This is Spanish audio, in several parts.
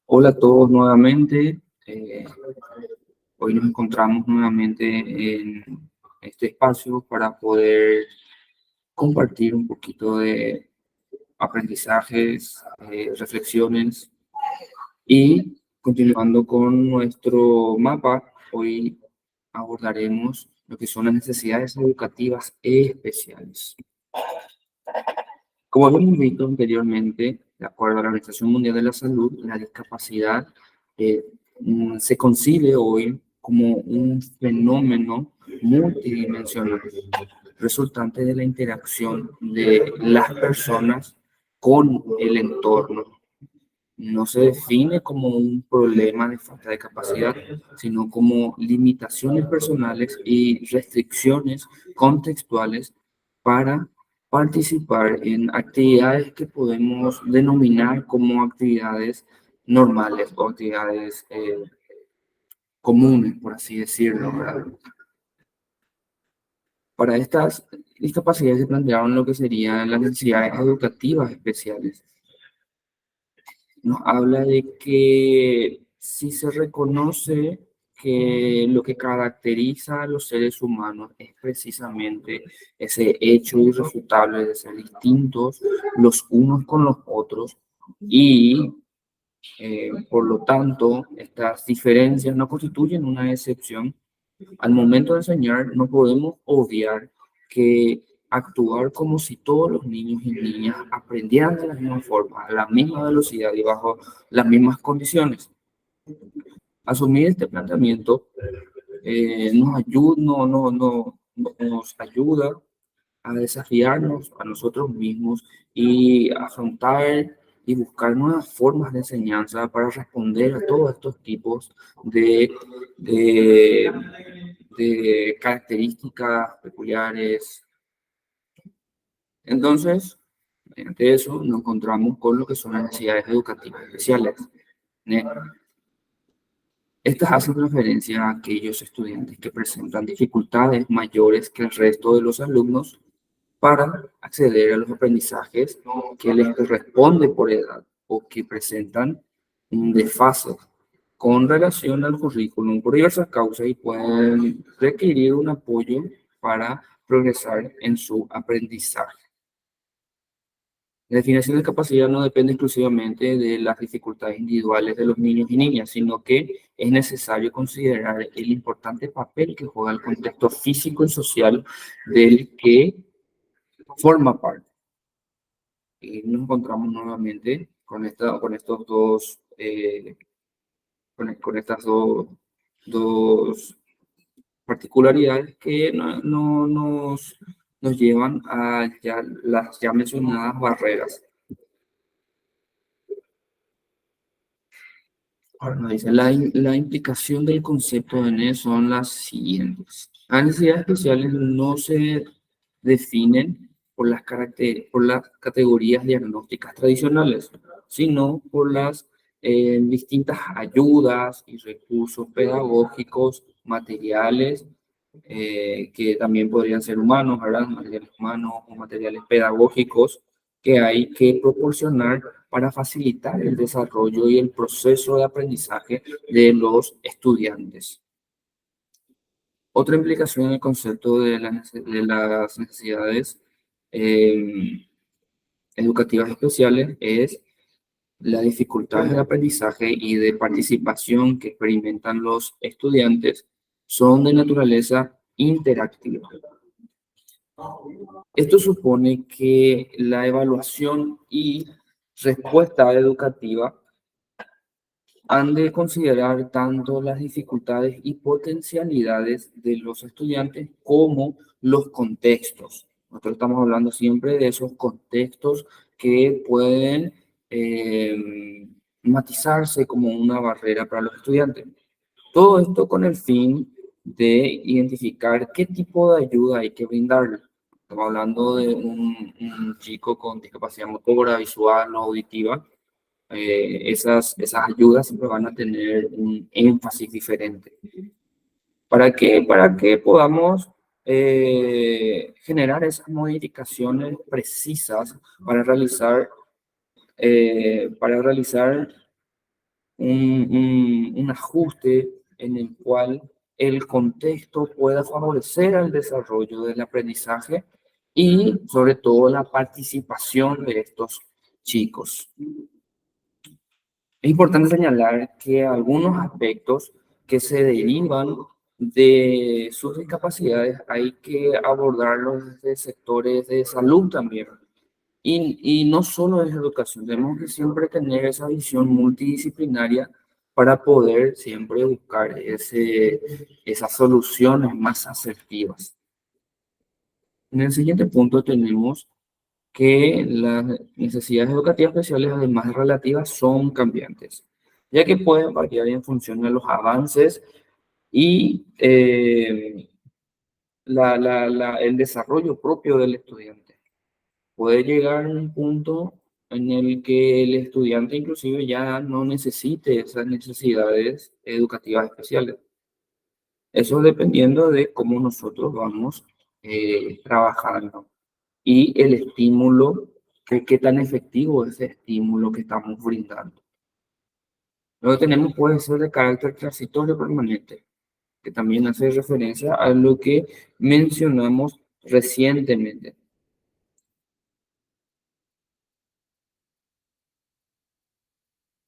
Hola a todos nuevamente. Hoy nos encontramos nuevamente en este espacio para poder compartir un poquito de aprendizajes, reflexiones y continuando con nuestro mapa, hoy abordaremos lo que son las necesidades educativas especiales. Como habíamos visto anteriormente, de acuerdo a la Organización Mundial de la Salud, la discapacidad se concibe hoy como un fenómeno multidimensional, resultante de la interacción de las personas con el entorno. No se define como un problema de falta de capacidad, sino como limitaciones personales y restricciones contextuales para participar en actividades que podemos denominar como actividades normales o actividades comunes, por así decirlo, ¿verdad? Para estas discapacidades se plantearon lo que serían las necesidades educativas especiales. Nos habla de que si se reconoce que lo que caracteriza a los seres humanos es precisamente ese hecho irrefutable de ser distintos los unos con los otros y por lo tanto estas diferencias no constituyen una excepción. Al momento de enseñar no podemos obviar que actuar como si todos los niños y niñas aprendieran de la misma forma, a la misma velocidad y bajo las mismas condiciones. Asumir este planteamiento nos ayuda a desafiarnos a nosotros mismos y afrontar y buscar nuevas formas de enseñanza para responder a todos estos tipos de, de características peculiares. Entonces, mediante eso nos encontramos con lo que son las necesidades educativas especiales. Estas hacen referencia a aquellos estudiantes que presentan dificultades mayores que el resto de los alumnos para acceder a los aprendizajes que les corresponde por edad o que presentan un desfase con relación al currículum por diversas causas y pueden requerir un apoyo para progresar en su aprendizaje. La definición de capacidad no depende exclusivamente de las dificultades individuales de los niños y niñas, sino que es necesario considerar el importante papel que juega el contexto físico y social del que forma parte. Y nos encontramos nuevamente con estos dos, con estas dos particularidades que nos llevan a las ya mencionadas barreras. Ahora nos dice, la implicación del concepto de NE son las siguientes. Las necesidades especiales no se definen por las categorías diagnósticas tradicionales, sino por las distintas ayudas y recursos pedagógicos, materiales, que también podrían ser humanos, ¿verdad? Materiales humanos o materiales pedagógicos que hay que proporcionar para facilitar el desarrollo y el proceso de aprendizaje de los estudiantes. Otra implicación del concepto de las necesidades educativas especiales es la dificultad del aprendizaje y de participación que experimentan los estudiantes son de naturaleza interactiva. Esto supone que la evaluación y respuesta educativa han de considerar tanto las dificultades y potencialidades de los estudiantes como los contextos. Nosotros estamos hablando siempre de esos contextos que pueden matizarse como una barrera para los estudiantes. Todo esto con el fin de identificar qué tipo de ayuda hay que brindarle. Estamos hablando de un chico con discapacidad motora, visual o auditiva. Esas ayudas siempre van a tener un énfasis diferente. ¿Para qué? Para que podamos generar esas modificaciones precisas para realizar para realizar un ajuste en el cual el contexto pueda favorecer el desarrollo del aprendizaje y sobre todo la participación de estos chicos. Es importante señalar que algunos aspectos que se derivan de sus discapacidades hay que abordarlos desde sectores de salud también. Y no solo es educación, tenemos que siempre tener esa visión multidisciplinaria para poder siempre buscar esas soluciones más asertivas. En el siguiente punto tenemos que las necesidades educativas especiales, además de relativas, son cambiantes, ya que pueden variar en función de los avances y el desarrollo propio del estudiante. Puede llegar a un punto en el que el estudiante inclusive ya no necesite esas necesidades educativas especiales. Eso dependiendo de cómo nosotros vamos trabajando y el estímulo, qué tan efectivo es ese estímulo que estamos brindando. Luego tenemos, puede ser de carácter transitorio permanente, que también hace referencia a lo que mencionamos recientemente.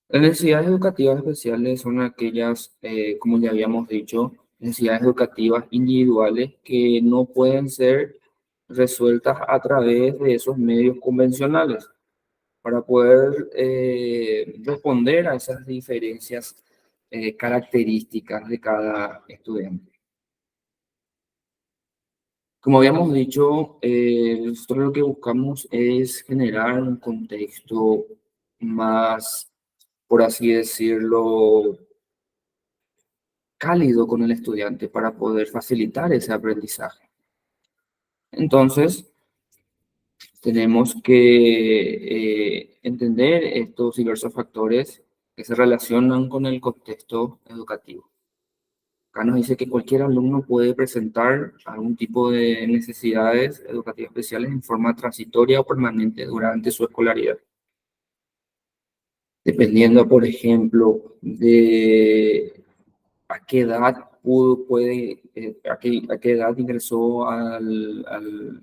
Las necesidades educativas especiales son aquellas, como ya habíamos dicho, necesidades educativas individuales que no pueden ser resueltas a través de esos medios convencionales para poder responder a esas diferencias características de cada estudiante. Como habíamos dicho, nosotros lo que buscamos es generar un contexto más, por así decirlo, cálido con el estudiante para poder facilitar ese aprendizaje. Entonces, tenemos que entender estos diversos factores que se relacionan con el contexto educativo. Acá nos dice que cualquier alumno puede presentar algún tipo de necesidades educativas especiales en forma transitoria o permanente durante su escolaridad. Dependiendo, por ejemplo, de a qué edad a qué edad ingresó al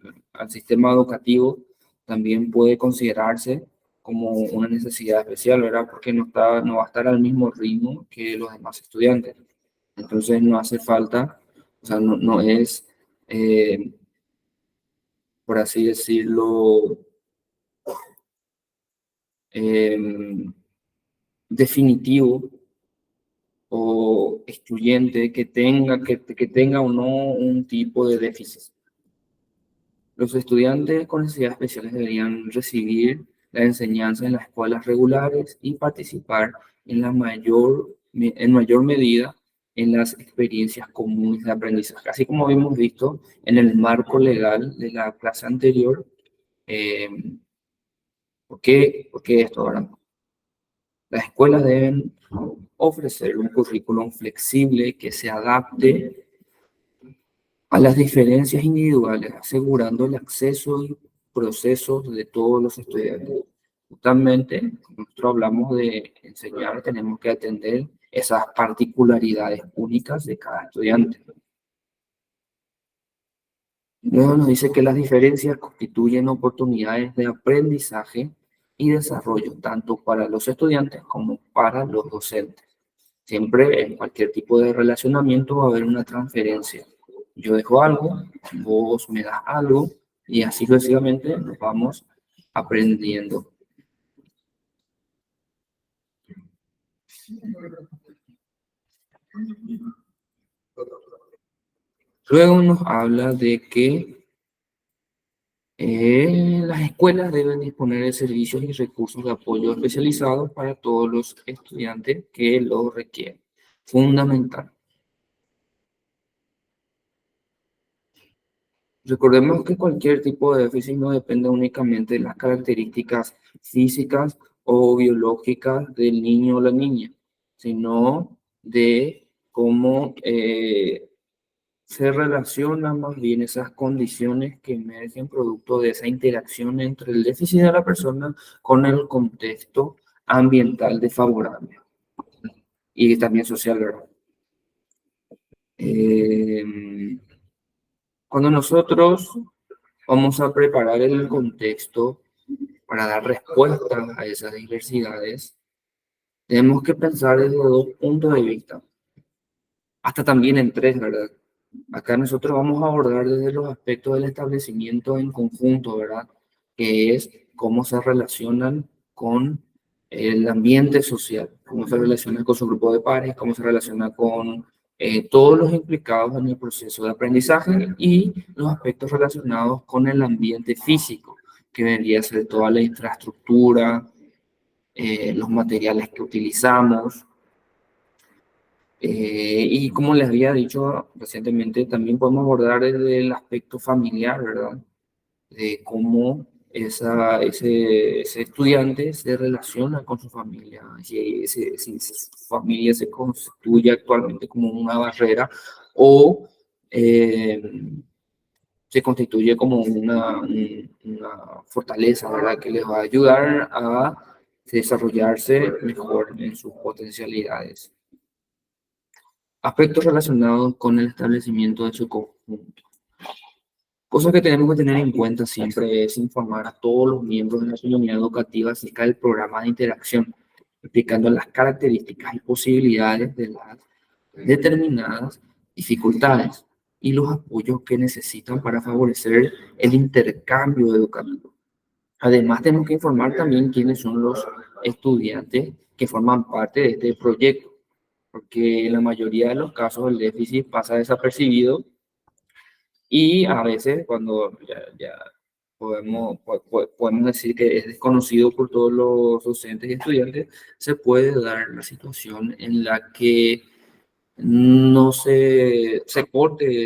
sistema educativo, también puede considerarse como una necesidad especial, ¿verdad? Porque no va a estar al mismo ritmo que los demás estudiantes. Entonces no hace falta, o sea, no es, eh, por así decirlo, em, definitivo o excluyente que tenga o no un tipo de déficit. Los estudiantes con necesidades especiales deberían recibir la enseñanza en las escuelas regulares y participar en mayor medida en las experiencias comunes de aprendizaje. Así como habíamos visto en el marco legal de la clase anterior, eh, ¿por qué esto ahora? Las escuelas deben ofrecer un currículum flexible que se adapte a las diferencias individuales, asegurando el acceso y procesos de todos los estudiantes. Justamente, nosotros hablamos de enseñar, tenemos que atender esas particularidades únicas de cada estudiante. Luego nos dice que las diferencias constituyen oportunidades de aprendizaje y desarrollo, tanto para los estudiantes como para los docentes. Siempre en cualquier tipo de relacionamiento va a haber una transferencia. Yo dejo algo, vos me das algo y así sucesivamente nos vamos aprendiendo. Luego nos habla de que las escuelas deben disponer de servicios y recursos de apoyo especializados para todos los estudiantes que lo requieren. Fundamental. Recordemos que cualquier tipo de déficit no depende únicamente de las características físicas o biológicas del niño o la niña, sino de cómo se relacionan más bien esas condiciones que emergen producto de esa interacción entre el déficit de la persona con el contexto ambiental desfavorable y también social, ¿verdad? Eh, Cuando nosotros vamos a preparar el contexto para dar respuesta a esas diversidades, tenemos que pensar desde dos puntos de vista, hasta también en tres, ¿verdad? Acá nosotros vamos a abordar desde los aspectos del establecimiento en conjunto, ¿verdad? Que es cómo se relacionan con el ambiente social, cómo se relaciona con su grupo de pares, cómo se relaciona con todos los implicados en el proceso de aprendizaje y los aspectos relacionados con el ambiente físico, que debería ser toda la infraestructura, los materiales que utilizamos. Y como les había dicho recientemente, también podemos abordar desde el aspecto familiar, ¿verdad? De cómo ese estudiante se relaciona con su familia, si su familia se constituye actualmente como una barrera o eh, se constituye como una fortaleza, ¿verdad? Que les va a ayudar a desarrollarse mejor en sus potencialidades. Aspectos relacionados con el establecimiento de su conjunto. Cosa que tenemos que tener en cuenta siempre es informar a todos los miembros de la comunidad educativa acerca del programa de interacción, explicando las características y posibilidades de las determinadas dificultades y los apoyos que necesitan para favorecer el intercambio educativo. Además, tenemos que informar también quiénes son los estudiantes que forman parte de este proyecto, porque en la mayoría de los casos el déficit pasa desapercibido y a veces cuando ya podemos decir que es desconocido por todos los docentes y estudiantes, se puede dar la situación en la que no se corte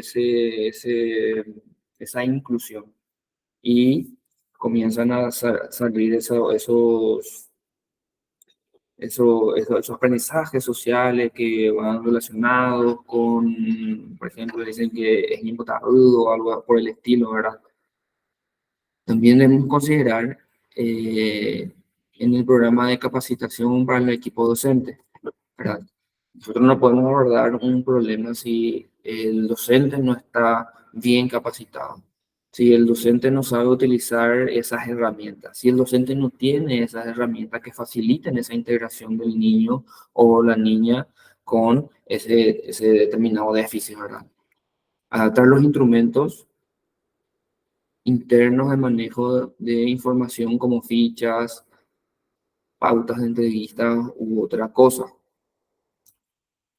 esa inclusión y comienzan a salir esos aprendizajes sociales que van relacionados con, por ejemplo, dicen que es imputado o algo por el estilo, ¿verdad? También debemos considerar en el programa de capacitación para el equipo docente, ¿verdad? Nosotros no podemos abordar un problema si el docente no está bien capacitado, si el docente no sabe utilizar esas herramientas, si el docente no tiene esas herramientas que faciliten esa integración del niño o la niña con ese determinado déficit, ¿verdad? Adaptar los instrumentos internos de manejo de información como fichas, pautas de entrevistas u otra cosa,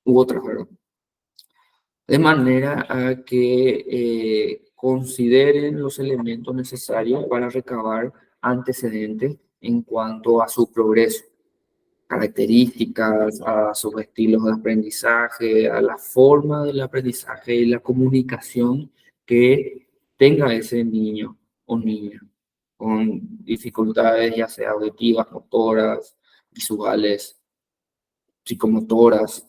u otras, ¿verdad? De manera a que consideren los elementos necesarios para recabar antecedentes en cuanto a su progreso, características, a sus estilos de aprendizaje, a la forma del aprendizaje y la comunicación que tenga ese niño o niña con dificultades ya sea auditivas, motoras, visuales, psicomotoras.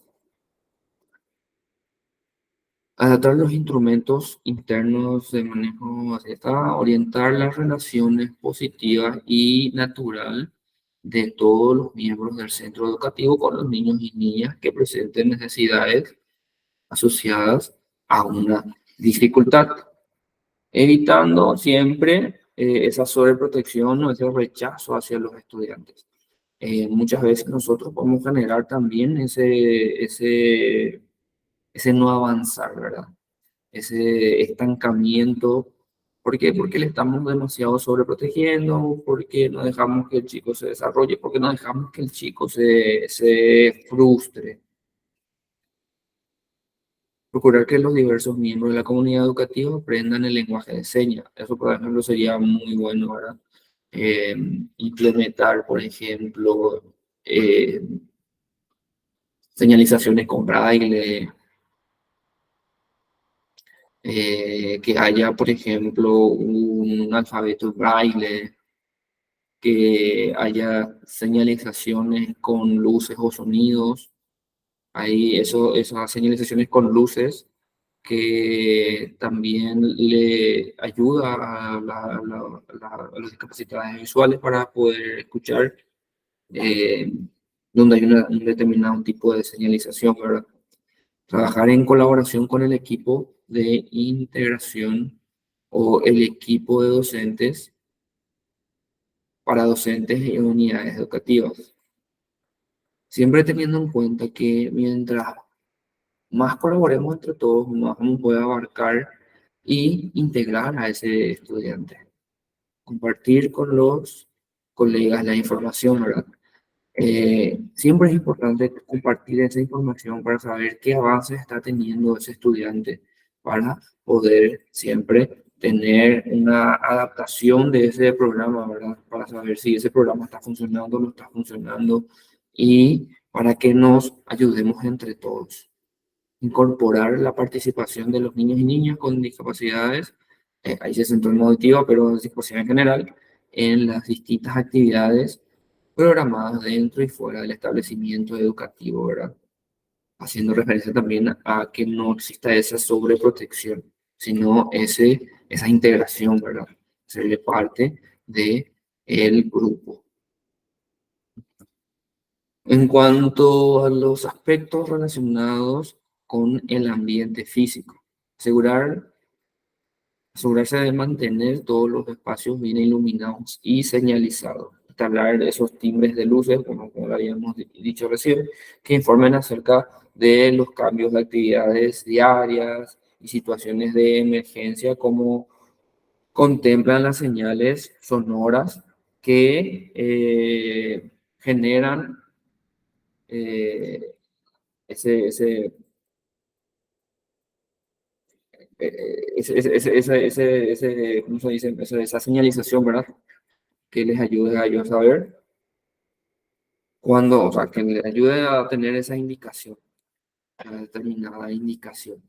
Adaptar los instrumentos internos de manejo Z, orientar las relaciones positivas y natural de todos los miembros del centro educativo con los niños y niñas que presenten necesidades asociadas a una dificultad, evitando siempre esa sobreprotección o ese rechazo hacia los estudiantes. Muchas veces nosotros podemos generar también ese no avanzar, ¿verdad? Ese estancamiento. ¿Por qué? Porque le estamos demasiado sobreprotegiendo, porque no dejamos que el chico se desarrolle, porque no dejamos que el chico se frustre. Procurar que los diversos miembros de la comunidad educativa aprendan el lenguaje de señas. Eso, por ejemplo, sería muy bueno, ¿verdad? Eh, Implementar, por ejemplo, eh, señalizaciones con braille, que haya, por ejemplo, un alfabeto braille, que haya señalizaciones con luces o sonidos. Ahí esas señalizaciones con luces que también le ayuda a los discapacitados visuales para poder escuchar, eh, donde hay un determinado tipo de señalización, ¿verdad? Trabajar en colaboración con el equipo de integración o el equipo de docentes para docentes y unidades educativas. Siempre teniendo en cuenta que mientras más colaboremos entre todos, más vamos a poder abarcar y integrar a ese estudiante. Compartir con los colegas la información, ¿verdad? Siempre es importante compartir esa información para saber qué avances está teniendo ese estudiante para poder siempre tener una adaptación de ese programa, ¿verdad? Para saber si ese programa está funcionando o no está funcionando y para que nos ayudemos entre todos. Incorporar la participación de los niños y niñas con discapacidades, ahí se centró en auditiva, pero discapacidad en general, en las distintas actividades programadas dentro y fuera del establecimiento educativo, ¿verdad? Haciendo referencia también a que no exista esa sobreprotección, sino esa integración, ¿verdad? Serle parte de el grupo. En cuanto a los aspectos relacionados con el ambiente físico, asegurarse de mantener todos los espacios bien iluminados y señalizados. Instalar esos timbres de luces, como lo habíamos dicho recién, que informen acerca de los cambios de actividades diarias y situaciones de emergencia, como contemplan las señales sonoras que generan eh, ese, ese, ¿cómo se dice? Esa señalización, ¿verdad? Que les ayude a ellos a saber cuándo, o sea, que les ayude a tener esa indicación, una determinada indicación.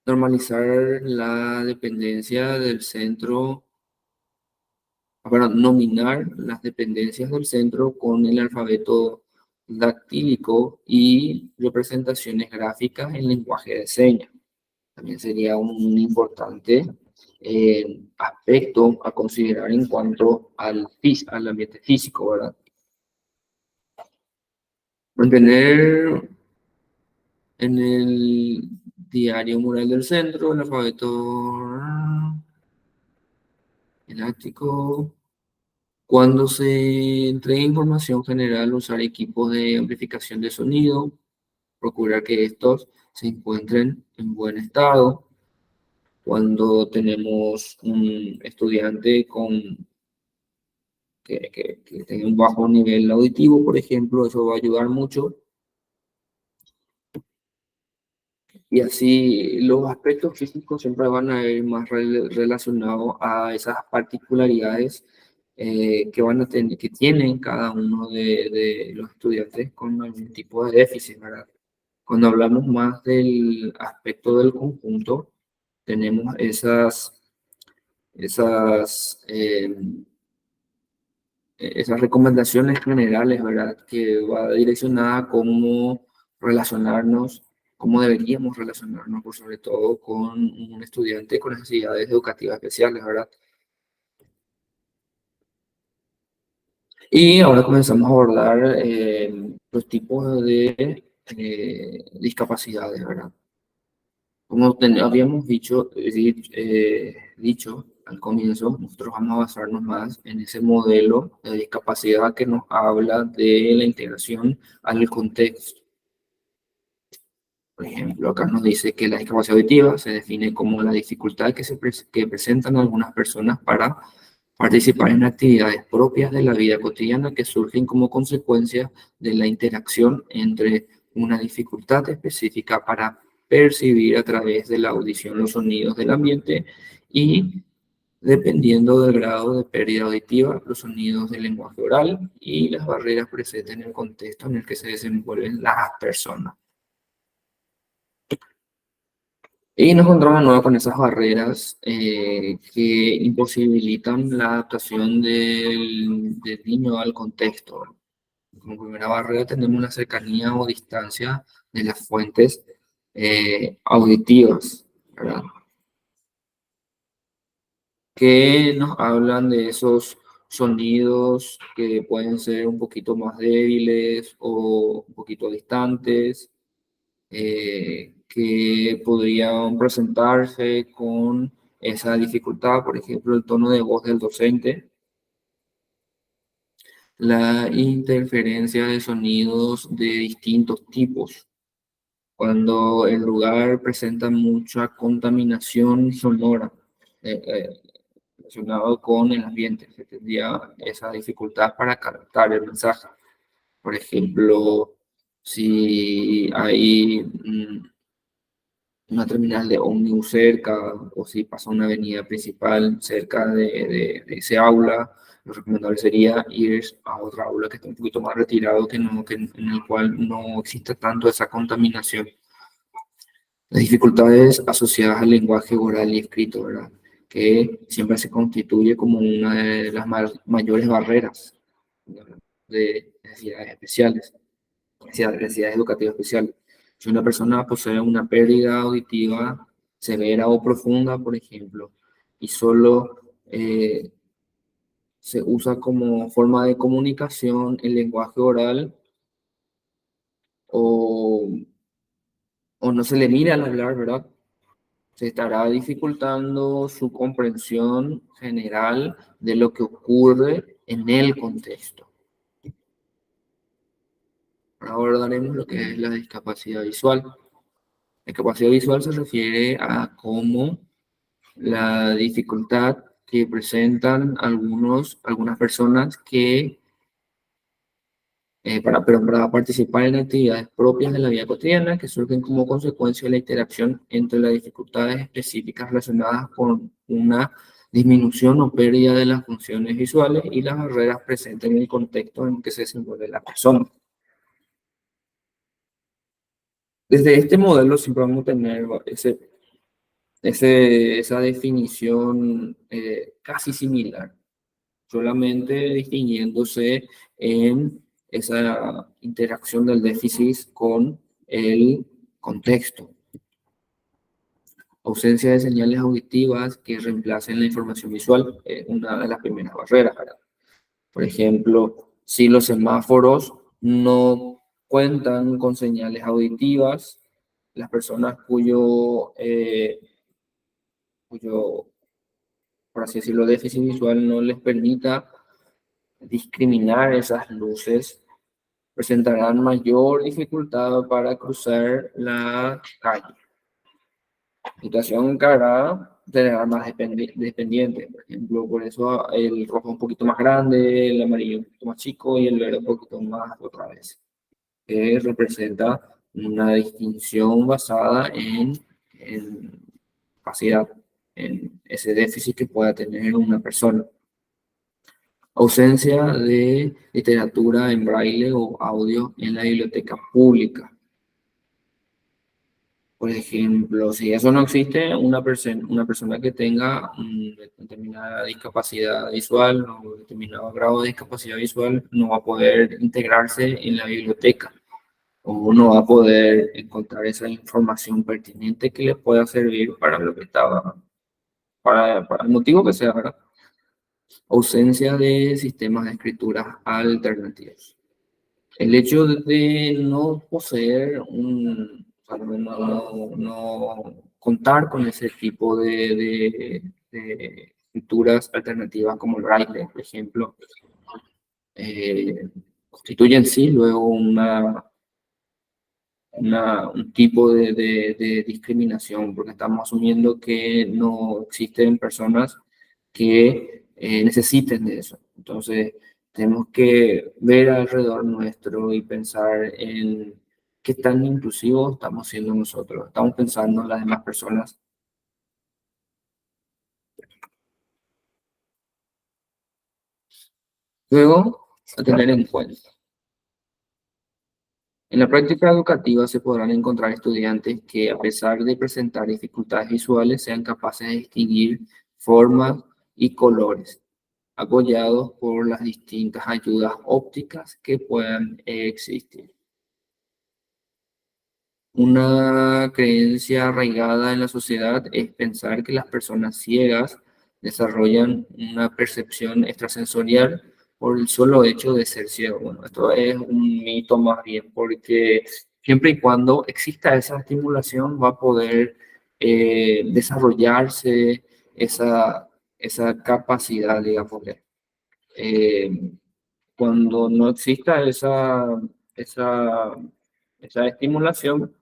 Normalizar la dependencia del centro, perdón, nominar las dependencias del centro con el alfabeto dactílico y representaciones gráficas en lenguaje de señas. También sería un importante aspecto a considerar en cuanto al ambiente físico, ¿verdad? Mantener en el diario mural del centro el alfabeto didáctico. Cuando se entregue información general, usar equipos de amplificación de sonido, procurar que estos se encuentren en buen estado. Cuando tenemos un estudiante que tenga un bajo nivel auditivo, por ejemplo, eso va a ayudar mucho. Y así los aspectos físicos siempre van a ir más relacionados a esas particularidades que van a tener, que tienen cada uno de los estudiantes con algún tipo de déficit, ¿verdad? Cuando hablamos más del aspecto del conjunto, tenemos esas esas recomendaciones generales, ¿verdad? Que va direccionada a cómo relacionarnos, cómo deberíamos relacionarnos, por sobre todo con un estudiante con necesidades educativas especiales, ¿verdad? Y ahora comenzamos a abordar los tipos de discapacidades, ¿verdad? Como habíamos dicho al comienzo, nosotros vamos a basarnos más en ese modelo de discapacidad que nos habla de la integración al contexto. Por ejemplo, acá nos dice que la discapacidad auditiva se define como la dificultad que presentan algunas personas para participar en actividades propias de la vida cotidiana que surgen como consecuencia de la interacción entre una dificultad específica para percibir a través de la audición los sonidos del ambiente y, dependiendo del grado de pérdida auditiva, los sonidos del lenguaje oral y las barreras presentes en el contexto en el que se desenvuelven las personas. Y nos encontramos de nuevo con esas barreras que imposibilitan la adaptación del niño al contexto. Como primera barrera tenemos la cercanía o distancia de las fuentes auditivas, ¿verdad? Que nos hablan de esos sonidos que pueden ser un poquito más débiles o un poquito distantes, que podrían presentarse con esa dificultad, por ejemplo, el tono de voz del docente, la interferencia de sonidos de distintos tipos, cuando el lugar presenta mucha contaminación sonora relacionado con el ambiente, se tendría esa dificultad para captar el mensaje. Por ejemplo, si hay una terminal de ómnibus cerca o si pasa una avenida principal cerca de ese aula, lo recomendable sería ir a otra aula que esté un poquito más retirado, en el cual no exista tanto esa contaminación. Las dificultades asociadas al lenguaje oral y escrito, ¿verdad? Que siempre se constituye como una de las mayores barreras de necesidades especiales, necesidades educativas especiales. Si una persona posee una pérdida auditiva severa o profunda, por ejemplo, y solo se usa como forma de comunicación el lenguaje oral o, o no se le mira al hablar, ¿verdad? Se estará dificultando su comprensión general de lo que ocurre en el contexto. Ahora abordaremos lo que es la discapacidad visual. La discapacidad visual se refiere a cómo la dificultad que presentan algunas personas que para participar en actividades propias de la vida cotidiana que surgen como consecuencia de la interacción entre las dificultades específicas relacionadas con una disminución o pérdida de las funciones visuales y las barreras presentes en el contexto en que se desenvuelve la persona. Desde este modelo siempre vamos a tener esa definición casi similar, solamente distinguiéndose en esa interacción del déficit con el contexto. Ausencia de señales auditivas que reemplacen la información visual, una de las primeras barreras, ¿verdad? Por ejemplo, si los semáforos no cuentan con señales auditivas, las personas cuyo, por así decirlo, déficit visual no les permita discriminar esas luces, presentarán mayor dificultad para cruzar la calle. Situación que hará tener más dependiente. Por ejemplo, por eso el rojo un poquito más grande, el amarillo un poquito más chico y el verde un poquito más otra vez. Que representa una distinción basada en capacidad, en ese déficit que pueda tener una persona. Ausencia de literatura en braille o audio en la biblioteca pública. Por ejemplo, si eso no existe, una persona que tenga determinada discapacidad visual o determinado grado de discapacidad visual no va a poder integrarse en la biblioteca o no va a poder encontrar esa información pertinente que le pueda servir para lo que estaba, para el motivo que sea, ¿verdad? Ausencia de sistemas de escritura alternativos. El hecho de no poseer o sea, no contar con ese tipo de escrituras alternativas como el braille, por ejemplo, constituye en sí luego un tipo de discriminación, porque estamos asumiendo que no existen personas que necesiten de eso. Entonces, tenemos que ver alrededor nuestro y pensar en qué tan inclusivos estamos siendo nosotros. Estamos pensando en las demás personas. Luego, a tener en cuenta. En la práctica educativa se podrán encontrar estudiantes que, a pesar de presentar dificultades visuales, sean capaces de distinguir formas y colores, apoyados por las distintas ayudas ópticas que puedan existir. Una creencia arraigada en la sociedad es pensar que las personas ciegas desarrollan una percepción extrasensorial por el solo hecho de ser ciego. Bueno, esto es un mito más bien, porque siempre y cuando exista esa estimulación va a poder desarrollarse esa capacidad, digamos. Eh, Cuando no exista esa, esa estimulación,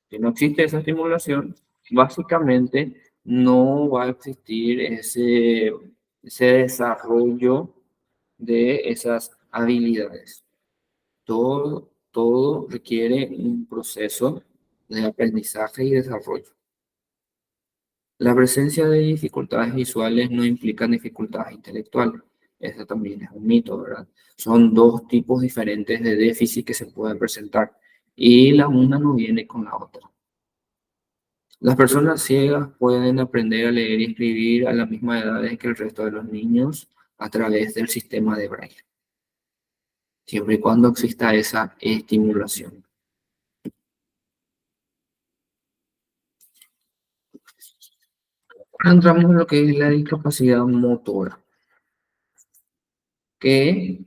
si no existe esa estimulación, básicamente no va a existir ese desarrollo de esas habilidades. Todo requiere un proceso de aprendizaje y desarrollo. La presencia de dificultades visuales no implica dificultades intelectuales. Eso también es un mito, ¿verdad? Son dos tipos diferentes de déficit que se pueden presentar y la una no viene con la otra. Las personas ciegas pueden aprender a leer y escribir a la misma edad que el resto de los niños a través del sistema de Braille, siempre y cuando exista esa estimulación. Ahora entramos en lo que es la discapacidad motora, que,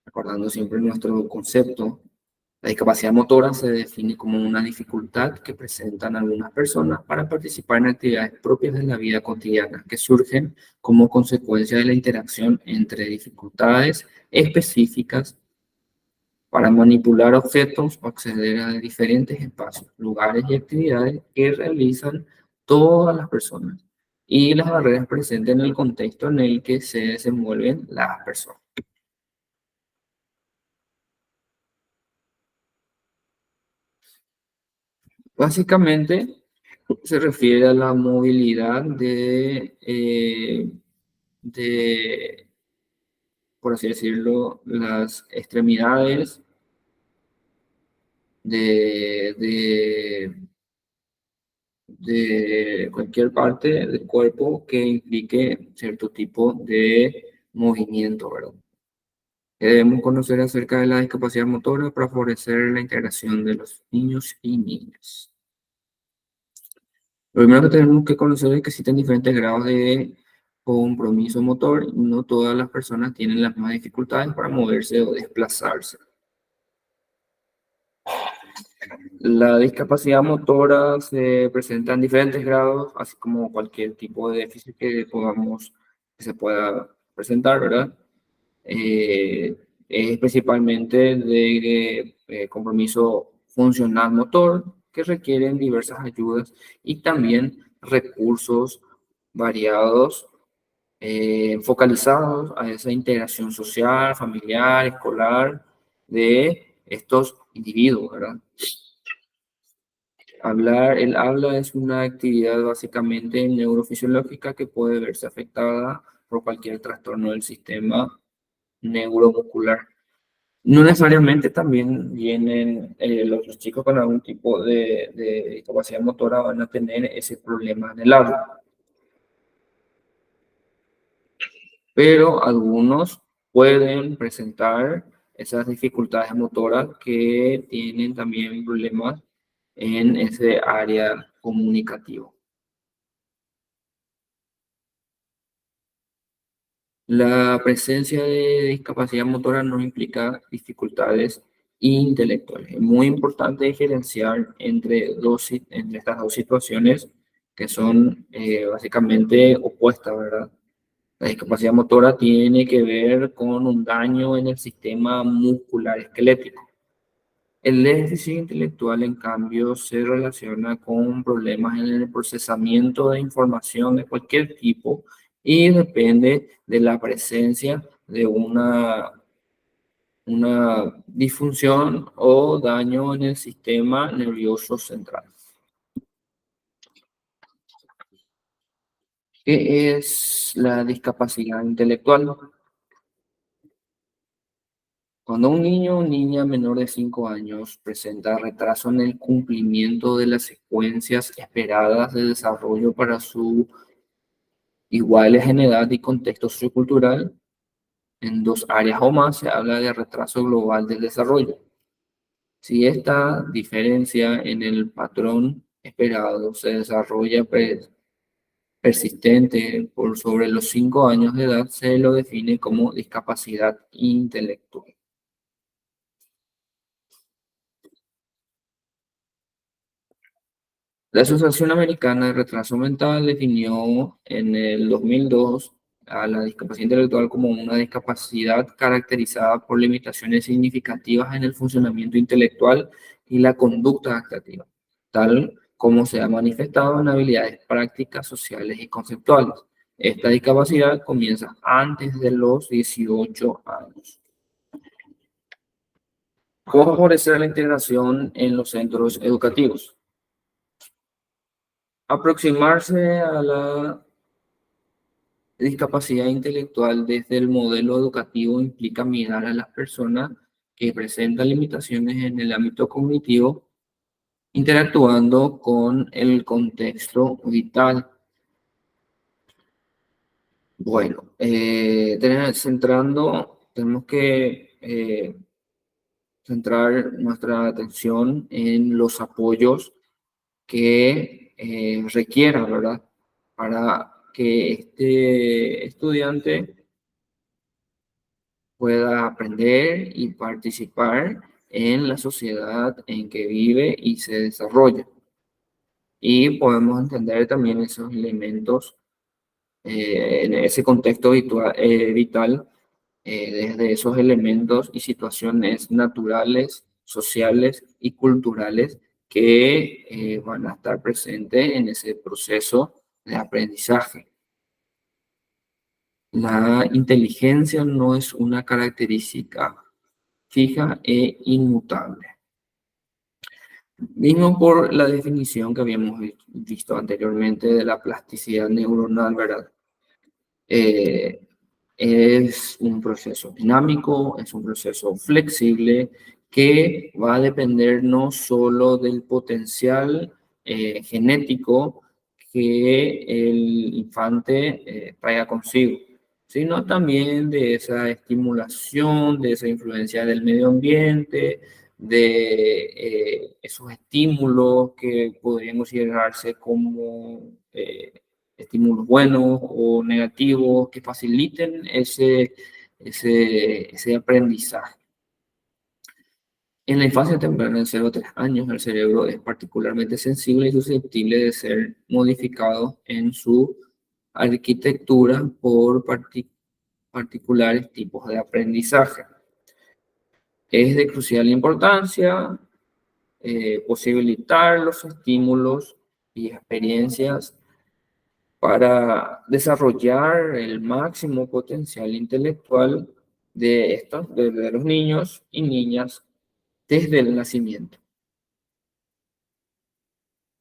recordando siempre nuestro concepto, la discapacidad motora se define como una dificultad que presentan algunas personas para participar en actividades propias de la vida cotidiana, que surgen como consecuencia de la interacción entre dificultades específicas para manipular objetos o acceder a diferentes espacios, lugares y actividades que realizan todas las personas y las barreras presentes en el contexto en el que se desenvuelven las personas. Básicamente, se refiere a la movilidad de, por así decirlo, las extremidades de, de, de cualquier parte del cuerpo que implique cierto tipo de movimiento, ¿verdad? Que debemos conocer acerca de la discapacidad motora para favorecer la integración de los niños y niñas. Lo primero que tenemos que conocer es que existen diferentes grados de compromiso motor y no todas las personas tienen las mismas dificultades para moverse o desplazarse. La discapacidad motora se presenta en diferentes grados, así como cualquier tipo de déficit que se pueda presentar, ¿verdad? Es principalmente de compromiso funcional motor, que requieren diversas ayudas y también recursos variados, focalizados a esa integración social, familiar, escolar de estos individuos, ¿verdad? El habla es una actividad básicamente neurofisiológica que puede verse afectada por cualquier trastorno del sistema neuromuscular. No necesariamente también vienen los chicos con algún tipo de discapacidad motora van a tener ese problema en el habla, pero algunos pueden presentar esas dificultades motoras que tienen también problemas en ese área comunicativa. La presencia de discapacidad motora no implica dificultades intelectuales. Es muy importante diferenciar entre estas dos situaciones que son básicamente opuestas, ¿verdad? La discapacidad motora tiene que ver con un daño en el sistema muscular esquelético. El déficit intelectual, en cambio, se relaciona con problemas en el procesamiento de información de cualquier tipo y depende de la presencia de una disfunción o daño en el sistema nervioso central. ¿Qué es la discapacidad intelectual? Cuando un niño o niña menor de 5 años presenta retraso en el cumplimiento de las secuencias esperadas de desarrollo para su iguales en edad y contexto sociocultural, en dos áreas o más se habla de retraso global del desarrollo. Si esta diferencia en el patrón esperado se desarrolla persistente por sobre los 5 años de edad, se lo define como discapacidad intelectual. La Asociación Americana de Retraso Mental definió en el 2002 a la discapacidad intelectual como una discapacidad caracterizada por limitaciones significativas en el funcionamiento intelectual y la conducta adaptativa, tal como se ha manifestado en habilidades prácticas, sociales y conceptuales. Esta discapacidad comienza antes de los 18 años. ¿Cómo favorecer la integración en los centros educativos? Aproximarse a la discapacidad intelectual desde el modelo educativo implica mirar a las personas que presentan limitaciones en el ámbito cognitivo, interactuando con el contexto vital. Bueno, tenemos que centrar nuestra atención en los apoyos que requiera, ¿verdad? Para que este estudiante pueda aprender y participar en la sociedad en que vive y se desarrolla. Y podemos entender también esos elementos en ese contexto vital, desde esos elementos y situaciones naturales, sociales y culturales que van a estar presentes en ese proceso de aprendizaje. La inteligencia no es una característica fija e inmutable. Mismo por la definición que habíamos visto anteriormente de la plasticidad neuronal, ¿verdad? Eh, es un proceso dinámico, es un proceso flexible que va a depender no solo del potencial genético que el infante traiga consigo, sino también de esa estimulación, de esa influencia del medio ambiente, de esos estímulos que podrían considerarse como estímulos buenos o negativos que faciliten ese aprendizaje. En la infancia temprana, de 0 a 3 años, el cerebro es particularmente sensible y susceptible de ser modificado en su arquitectura por particulares tipos de aprendizaje. Es de crucial importancia posibilitar los estímulos y experiencias para desarrollar el máximo potencial intelectual de los niños y niñas desde el nacimiento.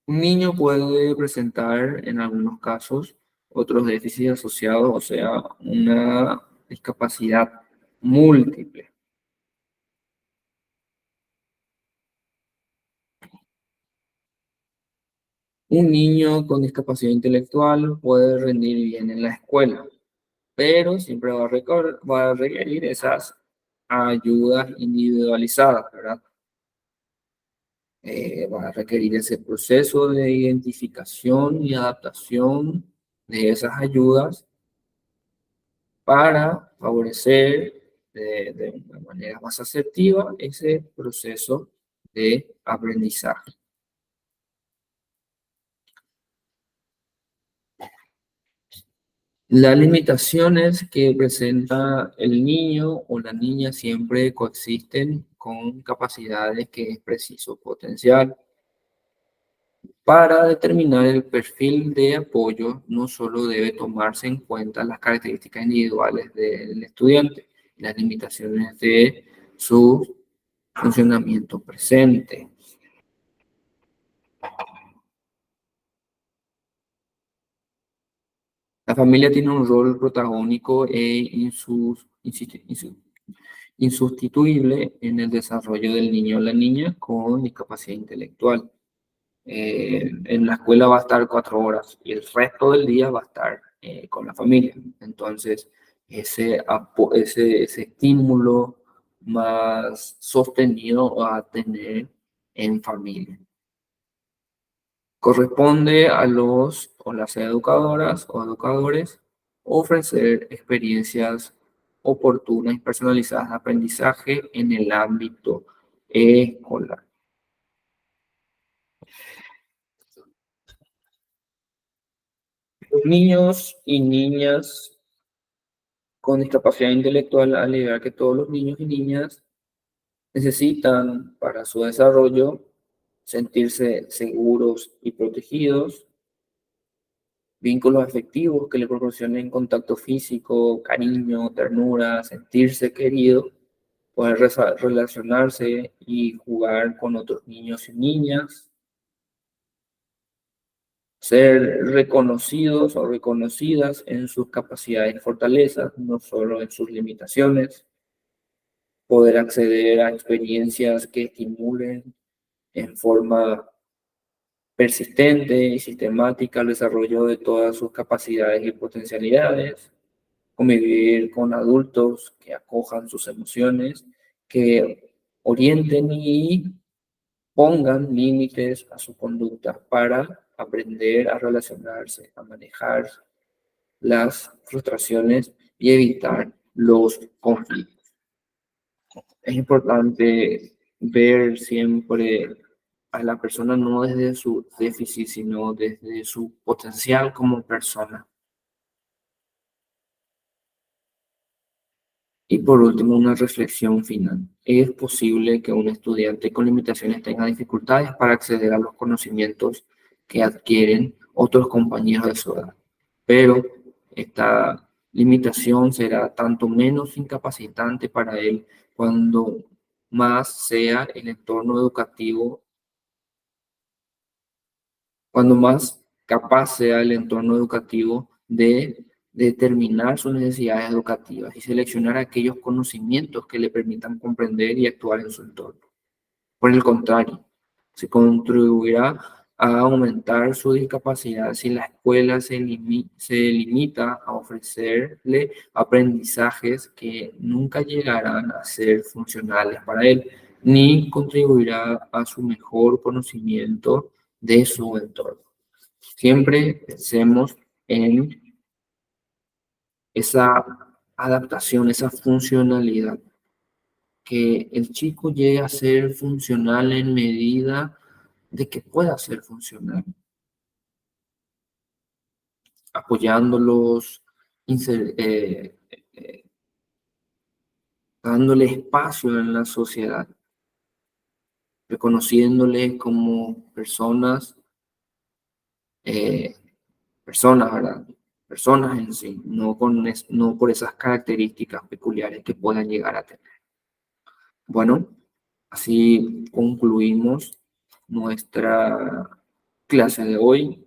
Un niño puede presentar en algunos casos otros déficits asociados, o sea, una discapacidad múltiple. Un niño con discapacidad intelectual puede rendir bien en la escuela, pero siempre va a requerir esas ayudas individualizadas, ¿verdad? Va a requerir ese proceso de identificación y adaptación de esas ayudas para favorecer de una manera más asertiva ese proceso de aprendizaje. Las limitaciones que presenta el niño o la niña siempre coexisten con capacidades que es preciso potenciar. Para determinar el perfil de apoyo, no solo debe tomarse en cuenta las características individuales del estudiante y las limitaciones de su funcionamiento presente. La familia tiene un rol protagónico e insustituible en el desarrollo del niño o la niña con discapacidad intelectual. En la escuela va a estar 4 horas y el resto del día va a estar con la familia. Entonces, ese estímulo más sostenido va a tener en familia. Corresponde a los o las educadoras o educadores ofrecer experiencias oportunas y personalizadas de aprendizaje en el ámbito escolar. Los niños y niñas con discapacidad intelectual, al igual que todos los niños y niñas, necesitan para su desarrollo sentirse seguros y protegidos, vínculos afectivos que le proporcionen contacto físico, cariño, ternura, sentirse querido, poder relacionarse y jugar con otros niños y niñas, ser reconocidos o reconocidas en sus capacidades y fortalezas, no solo en sus limitaciones, poder acceder a experiencias que estimulen en forma persistente y sistemática el desarrollo de todas sus capacidades y potencialidades, convivir con adultos que acojan sus emociones, que orienten y pongan límites a su conducta para aprender a relacionarse, a manejar las frustraciones y evitar los conflictos. Es importante ver siempre a la persona no desde su déficit, sino desde su potencial como persona. Y por último, una reflexión final. ¿Es posible que un estudiante con limitaciones tenga dificultades para acceder a los conocimientos que adquieren otros compañeros de su edad? Pero esta limitación será tanto menos incapacitante para él cuando más sea el entorno educativo, cuando más capaz sea el entorno educativo de determinar sus necesidades educativas y seleccionar aquellos conocimientos que le permitan comprender y actuar en su entorno. Por el contrario, se contribuirá a aumentar su discapacidad si la escuela se limita a ofrecerle aprendizajes que nunca llegarán a ser funcionales para él, ni contribuirá a su mejor conocimiento de su entorno. Siempre pensemos en esa adaptación, esa funcionalidad, que el chico llegue a ser funcional en medida de que pueda ser funcional, apoyándolos, eh, dándole espacio en la sociedad, reconociéndoles como personas, eh, personas, ¿verdad? Personas en sí, no por esas características peculiares que puedan llegar a tener. Bueno, así concluimos nuestra clase de hoy.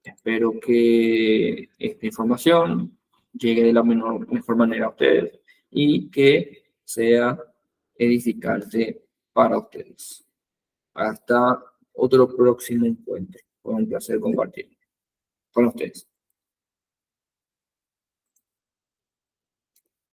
Espero que esta información llegue de la mejor manera a ustedes y que sea edificante para ustedes. Hasta otro próximo encuentro. Fue un placer compartir con ustedes.